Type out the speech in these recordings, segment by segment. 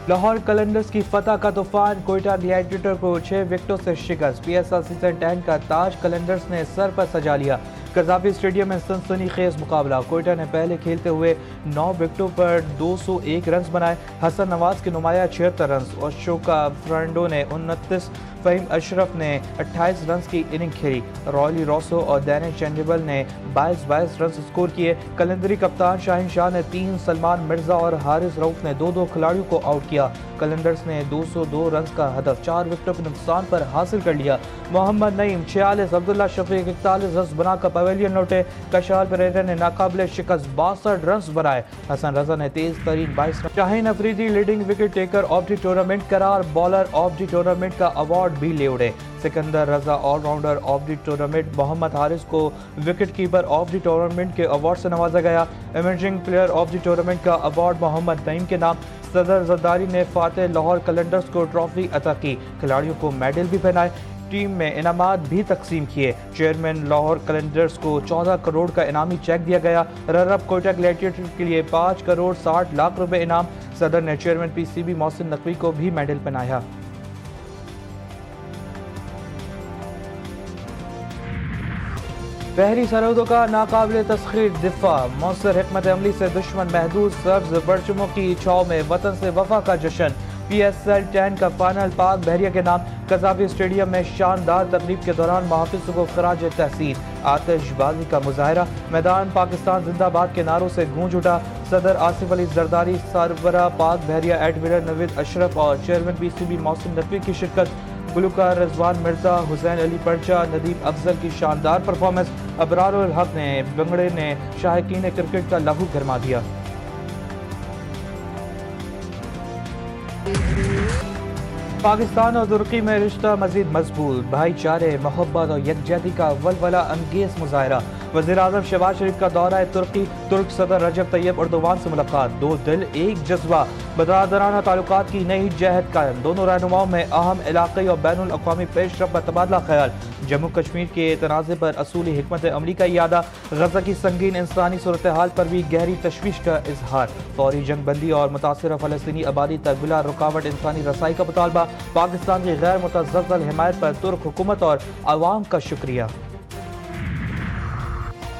लाहौर कलंदर्स की फतह का तूफान, कोयटा ग्लैडिएटर को 6 विकेटों से शिकस्त। PSL सीजन 10 का ताज कलंदर्स ने सर पर सजा लिया। कज़ाफी स्टेडियम में सनसनीखेज मुकाबला, कोयटा ने पहले खेलते हुए 9 विकेटों पर 201 रन बनाए। हसन नवाज के नुमाया 76 रन, अशोका फर्नांडो ने 29, फ़हीम अशरफ ने 28 रन की इनिंग खेली। रॉयली रोसो और डैनिश चेंजेबल ने 22 रन स्कोर किए। कलंदरी कप्तान शाहीन शाह ने 3, सलमान मिर्जा और हारिस रऊफ ने 2 खिलाड़ियों को आउट किया। कलंदर्स ने 202 रन का हदफ 4 विकेटों के नुकसान पर हासिल कर लिया। मोहम्मद नईम 46, अब्दुल्ला शफीक 41 रन बनाकर पवेलियन लौटे। कशाल परेरा ने नाकाबिले शिकस्त 62 रन बनाए। हसन रजा ने तेज तरीन 22 रन। Shaheen Afridi leading wicket taker of the tournament करार, बॉलर ऑफ द टूर्नामेंट का अवार्ड भी ले उड़े। Sikandar Raza allrounder of the tournament, Mohammad Haris को wicket keeper of the tournament के अवार्ड से नवाजा गया। Emerging player of the tournament का अवार्ड मोहम्मद नईम के नाम। सदर जरदारी ने फातेह लाहौर कलंदर्स को ट्रॉफी अता की। खिलाड़ियों को मेडल भी पहनाए। टीम में इनामात भी तकसीम किए। चेयरमैन लाहौर कलंदर्स को 14 करोड़ का इनामी चेक दिया गया। रनर-अप कोयटा ग्लैडिएटर के लिए 5 करोड़ 60 लाख रुपए इनाम। सदर ने चेयरमैन PCB मोहसिन नकवी को भी मेडल पहनाया। बहरी सरहदों का नाकाबिले तस्खीर दिफा, मौसर हिकमत अमली से दुश्मन महदूद। सब्ज परचमों की छाव में वतन से वफा का जश्न। PSL 10 का फाइनल पाक बहरिया के नाम। कज़ाफी स्टेडियम में शानदार तकरीब के दौरान मुहाफिज को खराज तहसीन। आतिशबाजी का मुजाहरा, मैदान पाकिस्तान जिंदाबाद के नारों से गूंज उठा। सदर आसिफ अली जरदारी, सरबरा पाक बहरिया एडमिरल नवीद अशरफ और चेयरमैन PCB मोहसिन नकवी की शिरकत। गुलकार रिजवान मिर्जा, हुसैन अली पर्चा, नदीम अफजल की शानदार परफॉर्मेंस। अबरारुल हक ने बंगड़े ने शाहकीन क्रिकेट का लहू गरमा दिया। पाकिस्तान और तुर्की में रिश्ता मजीद मजबूत, भाईचारे, मोहब्बत और यकजहती का वलवला अंगेज मुजाहरा। वज़ीर-ए-आज़म शहबाज शरीफ का दौरा तुर्की, तुर्क सदर रजब तैयब एर्दोगान से मुलाकात। 2 दिल एक जज्बा, बरादराना ताल्लुकात की नई जहद कायम। दोनों रहनुमाओं में अहम इलाक़ाई और बैनुल अक़वामी पेशरफ़्त पर तबादला ख्याल। जम्मू कश्मीर के तनाज़े पर असूली हिकमत अमली का इयादा। गज़ा की संगीन इंसानी सूरत हाल पर भी गहरी तशवीश का इजहार। फौरी जंग बंदी और मुतासिर फ़लस्तीनी आबादी तक बिला रुकावट इंसानी रसाई का मुतालबा। पाकिस्तान की गैर मुतज़्ज़ल हिमायत पर तुर्क हुकूमत और अवाम का शुक्रिया।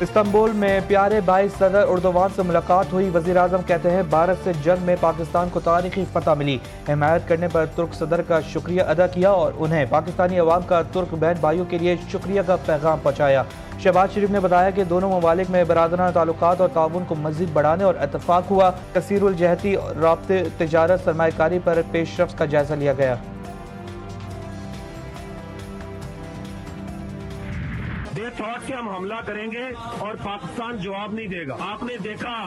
इस्तांबुल में प्यारे भाई सदर एर्दोगान से मुलाकात हुई। वज़ीर-ए-आज़म कहते हैं भारत से जंग में पाकिस्तान को तारीखी फतह मिली। हिमायत करने पर तुर्क सदर का शुक्रिया अदा किया और उन्हें पाकिस्तानी अवाम का तुर्क बहन भाइयों के लिए शुक्रिया का पैगाम पहुँचाया। शहबाज शरीफ ने बताया कि दोनों ममालिक में बरादराना ताल्लुकात और ताउन को मज़ीद बढ़ाने और इत्तफाक हुआ। कसीरुल जहती राब्ते, तिजारत, सरमायाकारी पर पेशरफ्त का जायजा लिया गया। थॉट से हम हमला करेंगे और पाकिस्तान जवाब नहीं देगा। आपने देखा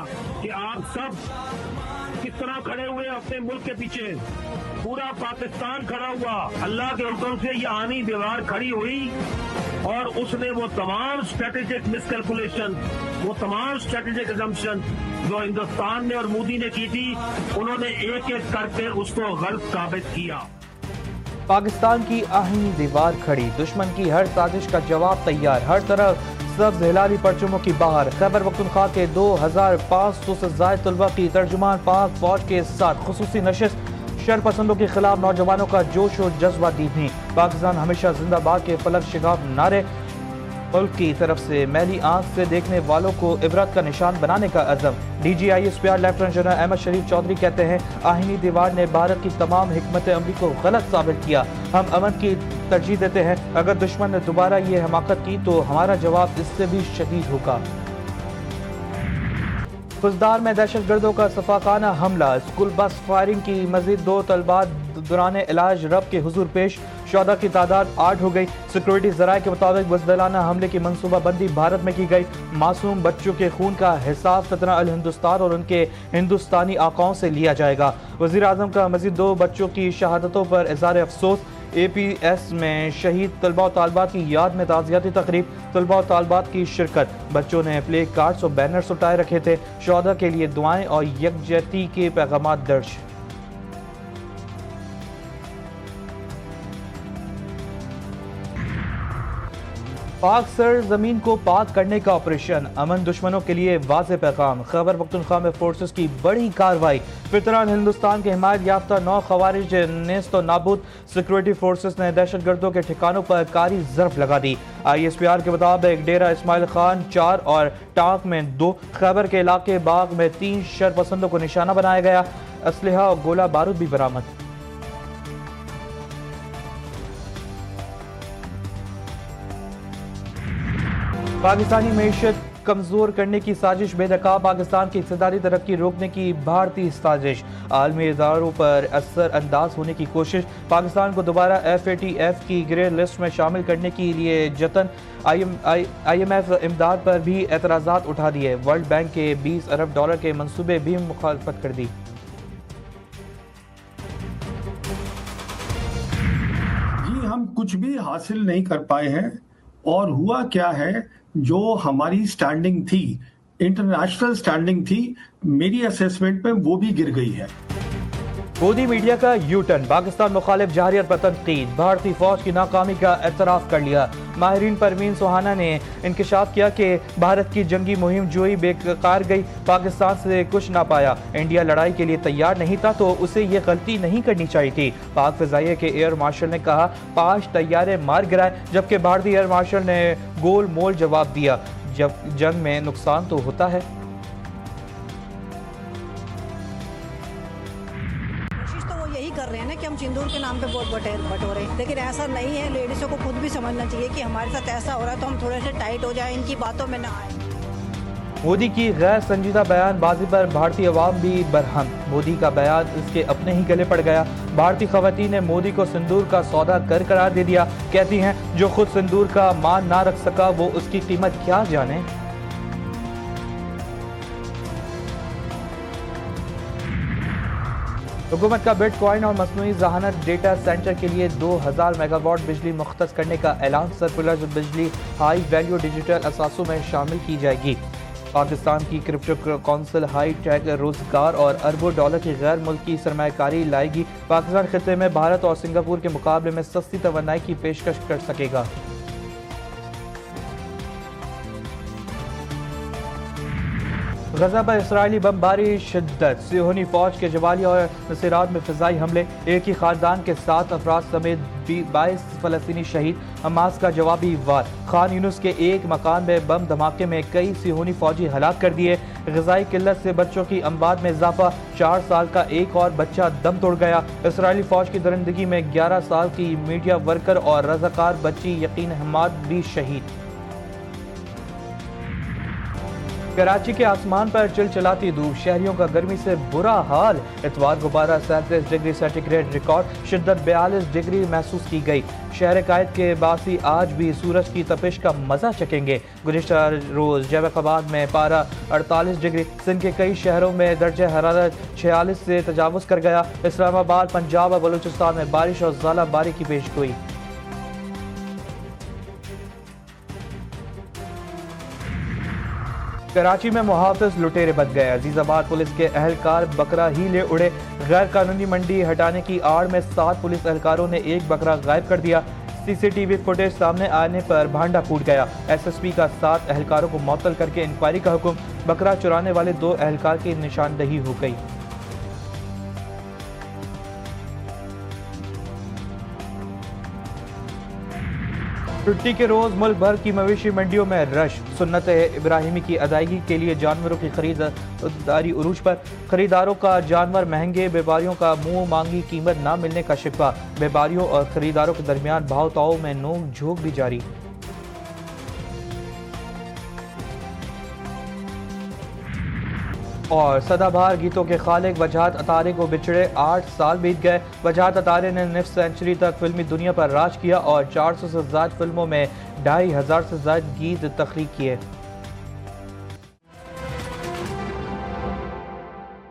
कि आप सब किस तरह खड़े हुए अपने मुल्क के पीछे, पूरा पाकिस्तान खड़ा हुआ। अल्लाह के हुक्म से ये आनी दीवार खड़ी हुई और उसने वो तमाम स्ट्रेटेजिक मिसकैलकुलेशन, वो तमाम स्ट्रेटेजिक असम्पशन जो हिंदुस्तान ने और मोदी ने की थी, उन्होंने एक एक करके उसको गलत साबित किया। पाकिस्तान की आहीनी दीवार खड़ी, दुश्मन की हर साजिश का जवाब तैयार। हर तरफ सब्ज हिलाली परचमों की बहार। खैबर पख्तूनख्वा के 2500 से ज़ायद तलबा की तर्जुमान पाक फौज के साथ खुसूसी नशिस्त। शरपसंदों के खिलाफ नौजवानों का जोश और जज्बा दीदनी। पाकिस्तान हमेशा जिंदाबाद के फलक शिगाफ नारे। मुल्क की तरफ से मैली आंख से देखने वालों को इबरत का निशान बनाने का अज़म। DGISPR लेफ्टिनेंट जनरल अहमद शरीफ चौधरी कहते हैं आहीनी दीवार ने भारत की तमाम हिकमत अमली को गलत साबित किया। हम अमन की तरजीह देते हैं। अगर दुश्मन ने दोबारा ये हमाकत की तो हमारा जवाब इससे भी शदीद होगा। खुजदार में दहशतगर्दों का सफाकाना हमला, स्कूल बस फायरिंग की मजीद 2 तलबा दौरान इलाज रब के हुजूर पेश। शोहदा की तादाद 8 हो गई। सिक्योरिटी ज़राए के मुताबिक बुज़दिलाना हमले की मनसूबाबंदी भारत में की गई। मासूम बच्चों के खून का हिसाब सतना अल हिंदुस्तान और उनके हिंदुस्तानी आकाओं से लिया जाएगा। वज़ीर-ए-आज़म का मजीद 2 बच्चों की शहादतों पर इज़हार अफसोस। APS में शहीद तलबा और तालबात की याद में ताज़ियाती तकरीब, तलबा और तालबात की शिरकत। बच्चों ने प्ले कार्ड्स और बैनर्स उठाए रखे थे। शोहदा के लिए दुआएं और यकजहती के पैगाम दर्ज। پاک سر زمین کو پاک کرنے کا آپریشن، امن دشمنوں کے لیے واضح پیغام۔ خیبر پختونخوا میں فورسز کی بڑی کارروائی، فطران ہندوستان کے حمایت یافتہ 9 خوارج نیست و نابود۔ سیکورٹی فورسز نے دہشت گردوں کے ٹھکانوں پر کاری ضرب لگا دی۔ ISPR کے مطابق ڈیرہ اسماعیل خان 4 اور ٹانک میں 2، خیبر کے علاقے باغ میں 3 شرپسندوں کو نشانہ بنایا گیا۔ اسلحہ اور گولہ بارود بھی برآمد۔ پاکستانی معیشت کمزور کرنے کی سازش، بے نقاب پاکستان کی اقتصادی ترقی روکنے کی بھارتی سازش، عالمی اداروں پر اثر انداز ہونے کی کوشش، پاکستان کو دوبارہ FATF کی گرے لسٹ میں شامل کرنے کے لیے جتن، IMF امداد پر بھی اعتراضات اٹھا دیے، ورلڈ بینک کے $20 ارب کے منصوبے بھی مخالفت کر دی۔ جی ہم کچھ بھی حاصل نہیں کر پائے ہیں، اور ہوا کیا ہے، جو ہماری سٹینڈنگ تھی، انٹرنیشنل سٹینڈنگ تھی، میری اسیسمنٹ میں وہ بھی گر گئی ہے۔ مودی میڈیا کا یو ٹرن، پاکستان مخالف جارحیت پر تنقید، بھارتی فوج کی ناکامی کا اعتراف کر لیا۔ ماہرین پروین سوہانا نے انکشاف کیا کہ بھارت کی جنگی مہم جوئی بیکار گئی، پاکستان سے کچھ نہ پایا، انڈیا لڑائی کے لیے تیار نہیں تھا تو اسے یہ غلطی نہیں کرنی چاہیے تھی۔ پاک فضائیہ کے ایئر مارشل نے کہا 5 طیارے مار گرائے، جبکہ بھارتی ایئر مارشل نے گول مول جواب دیا، جب جنگ میں نقصان تو ہوتا ہے۔ کر رہے ہیں نا کہ ہم سندور کے نام پہ ووٹ بٹورے ہیں، لیکن ایسا نہیں ہے۔ لیڈیزوں کو خود بھی سمجھنا چاہیے کہ ہمارے ساتھ ایسا ہو رہا ہے تو ہم تھوڑے سے ٹائٹ ہو جائیں، ان کی باتوں میں نہ آئیں۔ مودی کی غیر سنجیدہ بیان بازی پر بھارتی عوام بھی برہم، مودی کا بیان اس کے اپنے ہی گلے پڑ گیا۔ بھارتی خواتین نے مودی کو سندور کا سودا قرار دے دیا، کہتی ہیں جو خود سندور کا مان نہ رکھ سکا وہ اس کی قیمت کیا جانے۔ حکومت کا بٹ کوائن اور مصنوعی ذہانت ڈیٹا سینٹر کے لیے 2000 میگا واٹ بجلی مختص کرنے کا اعلان، سرپلس بجلی ہائی ویلیو ڈیجیٹل اثاثوں میں شامل کی جائے گی۔ پاکستان کی کرپٹو کونسل ہائی ٹیک روزگار اور اربوں ڈالر کی غیر ملکی سرمایہ کاری لائے گی، پاکستان خطے میں بھارت اور سنگاپور کے مقابلے میں سستی توانائی کی پیشکش کر سکے گا۔ غزہ پر اسرائیلی بمباری شدت، صہیونی فوج کے جبالیہ اور نصیرات میں فضائی حملے، ایک ہی خاندان کے 7 افراد سمیت 22 فلسطینی شہید، حماس کا جوابی وار، خان یونس کے ایک مکان میں بم دھماکے میں کئی صہیونی فوجی ہلاک کر دیے، غذائی قلت سے بچوں کی اموات میں اضافہ، 4 سال کا ایک اور بچہ دم توڑ گیا، اسرائیلی فوج کی درندگی میں 11 سال کی میڈیا ورکر اور رضاکار بچی یقین حماد بھی شہید۔ کراچی کے آسمان پر چلچلاتی دھوپ، شہریوں کا گرمی سے برا حال، اتوار کو 37 ڈگری سینٹی گریڈ ریکارڈ، شدت 42 ڈگری محسوس کی گئی۔ شہر قائد کے باسی آج بھی سورج کی تپش کا مزہ چکیں گے۔ گزشتہ روز جیبک آباد میں پارہ 48 ڈگری، سندھ کے کئی شہروں میں درجہ حرارت 46 سے تجاوز کر گیا۔ اسلام آباد، پنجاب اور بلوچستان میں بارش اور ژالہ باری کی پیشگوئی۔ کراچی میں محافظ لٹیرے بچ گئے، عزیز آباد پولیس کے اہلکار بکرا ہی لے اڑے، غیر قانونی منڈی ہٹانے کی آڑ میں 7 پولیس اہلکاروں نے ایک بکرا غائب کر دیا۔ CCTV فوٹیج سامنے آنے پر بھانڈا پھوٹ گیا، SSP کا 7 اہلکاروں کو معطل کر کے انکوائری کا حکم، بکرا چرانے والے 2 اہلکار کی نشاندہی ہو گئی۔ چھٹی کے روز ملک بھر کی مویشی منڈیوں میں رش، سنت ابراہیمی کی ادائیگی کے لیے جانوروں کی خریداری عروج پر، خریداروں کا جانور مہنگے، بیپاریوں کا منہ مانگی قیمت نہ ملنے کا شکوہ، بیپاریوں اور خریداروں کے درمیان بھاؤ تاؤ میں نوک جھوک بھی جاری۔ اور سدا بہار گیتوں کے خالق وجاہت اتارے کو بچھڑے 8 سال بیت گئے۔ وجاہت اتارے نے نصف سینچری تک فلمی دنیا پر راج کیا اور 400 سے زائد فلموں میں 2500 سے زائد گیت تخلیق کیے۔